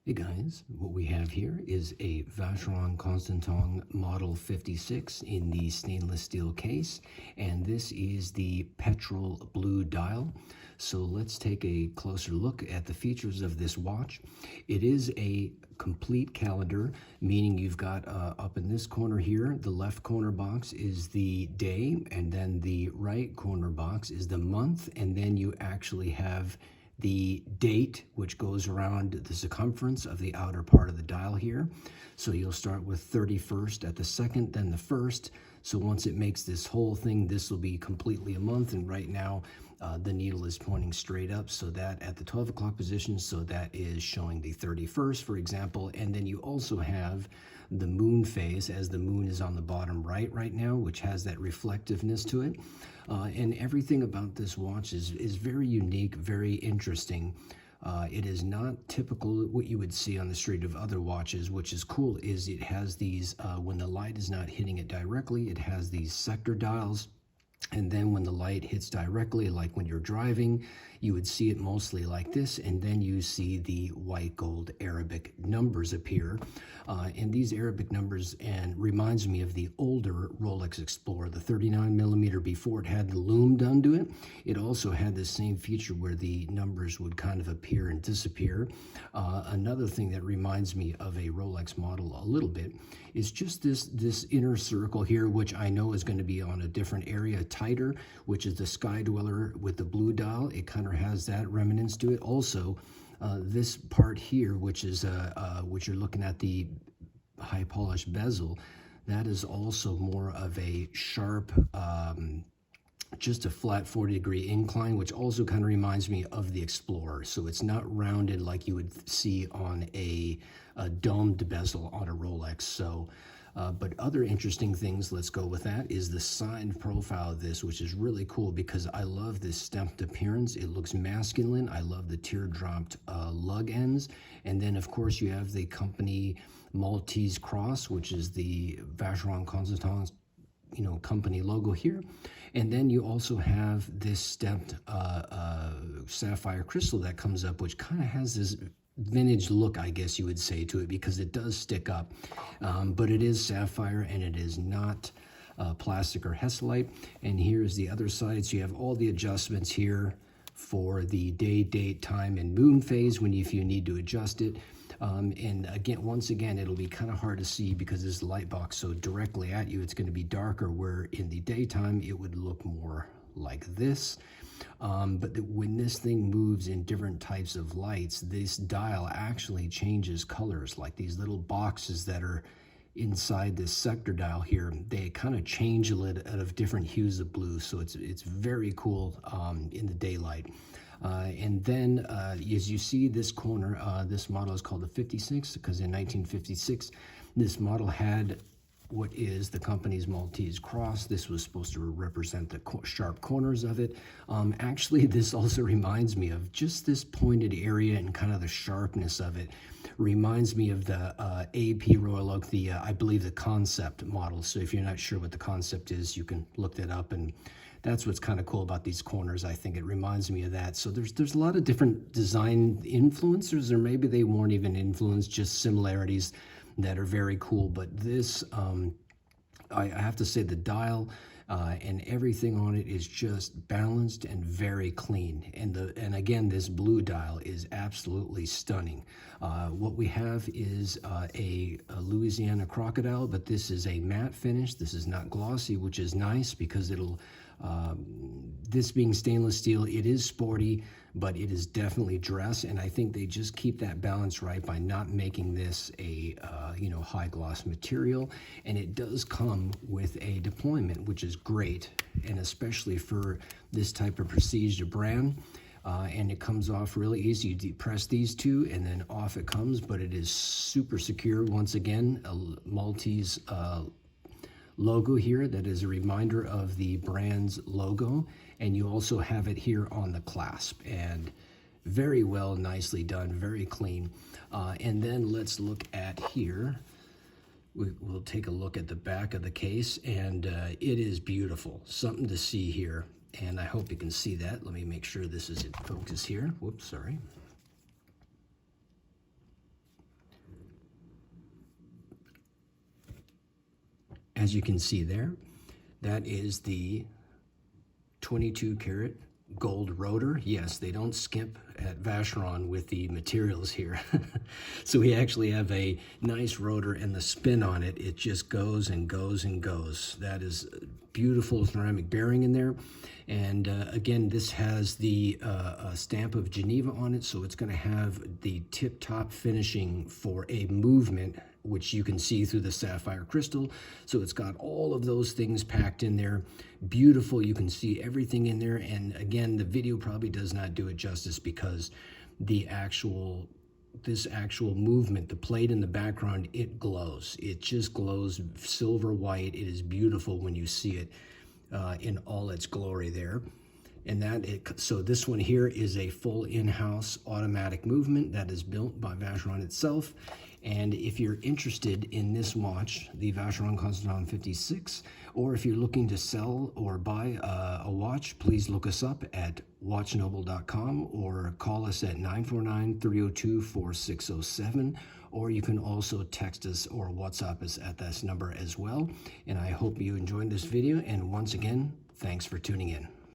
Hey guys, what we have here is a Vacheron Constantin Model 56 in the stainless steel case, and this is the petrol blue dial. So let's take a closer look at the features of this watch. It is a complete calendar, meaning you've got up in this corner here, the left corner box is the day, and then the right corner box is the month, and then you actually have the date, which goes around the circumference of the outer part of the dial here. So you'll start with 31st at the second, then the first. So once it makes this whole thing, this will be completely a month. And right now, the needle is pointing straight up, so that at the 12 o'clock position, so that is showing the 31st, for example. And then you also have the moon phase, as the moon is on the bottom right now, which has that reflectiveness to it. And everything about this watch is very unique, very interesting. It is not typical what you would see on the street of other watches, which is cool, is it has these, when the light is not hitting it directly, it has these sector dials. And then when the light hits directly, like when you're driving, you would see it mostly like this, and then you see the white gold Arabic numbers appear. And these Arabic numbers and reminds me of the older Rolex Explorer, the 39mm. Before it had the lume done to it, it also had the same feature where the numbers would kind of appear and disappear. Another thing that reminds me of a Rolex model a little bit is just this inner circle here, which I know is going to be on a different area, tighter, which is the Sky Dweller with the blue dial. It kind of has that remnants to it. Also, this part here, which is which you're looking at, the high polished bezel, that is also more of a sharp, just a flat 40-degree incline, which also kind of reminds me of the Explorer. So it's not rounded like you would see on a domed bezel on a Rolex. So but other interesting things, let's go with that, is the side profile of this, which is really cool because I love this stepped appearance. It looks masculine. I love the teardropped lug ends. And then, of course, you have the company Maltese cross, which is the Vacheron Constantin, company logo here. And then you also have this stepped sapphire crystal that comes up, which kind of has this vintage look, I guess you would say, to it, because it does stick up, but it is sapphire and it is not plastic or Hesalite. And here's the other side, so you have all the adjustments here for the day, date, time, and moon phase if you need to adjust it. And again, once again, it'll be kind of hard to see because this light box so directly at you, it's going to be darker, where in the daytime it would look more like this. But when this thing moves in different types of lights, this dial actually changes colors, like these little boxes that are inside this sector dial here. They kind of change a little of different hues of blue, so it's very cool in the daylight. And then as you see this corner, this model is called the 56 because in 1956 this model had what is the company's Maltese cross. This was supposed to represent the sharp corners of it. Actually, this also reminds me of just this pointed area and kind of the sharpness of it. Reminds me of the AP Royal Oak, I believe the Concept model. So if you're not sure what the Concept is, you can look that up, and that's what's kind of cool about these corners. I think it reminds me of that. So there's a lot of different design influencers, or maybe they weren't even influenced, just similarities that are very cool. But this, I have to say, the dial and everything on it is just balanced and very clean. And again, this blue dial is absolutely stunning. What we have is a Louisiana crocodile, but this is a matte finish. This is not glossy, which is nice because it'll, this being stainless steel, it is sporty, but it is definitely dress, and I think they just keep that balance right by not making this a high gloss material. And it does come with a deployment, which is great, and especially for this type of prestige brand. And it comes off really easy. You depress these two and then off it comes, but it is super secure. Once again, a Maltese logo here that is a reminder of the brand's logo, and you also have it here on the clasp, and very well, nicely done, very clean. And then let's look at here. We'll take a look at the back of the case, and it is beautiful, something to see here, and I hope you can see that. Let me make sure this is in focus here. Whoops, sorry. as you can see there, that is the 22 karat gold rotor. Yes, they don't skimp at Vacheron with the materials here. So we actually have a nice rotor, and the spin on it, it just goes and goes and goes. That is beautiful ceramic bearing in there. And again, this has the stamp of Geneva on it, so it's going to have the tip-top finishing for a movement, which you can see through the sapphire crystal. So it's got all of those things packed in there. Beautiful, you can see everything in there. And again, the video probably does not do it justice because this actual movement, the plate in the background, it glows. It just glows silver white. It is beautiful when you see it in all its glory there. And so this one here is a full in-house automatic movement that is built by Vacheron itself. And if you're interested in this watch, the Vacheron Constantin 56, or if you're looking to sell or buy a watch, please look us up at watchnoble.com or call us at 949-302-4607, or you can also text us or WhatsApp us at this number as well. And I hope you enjoyed this video, and once again, thanks for tuning in.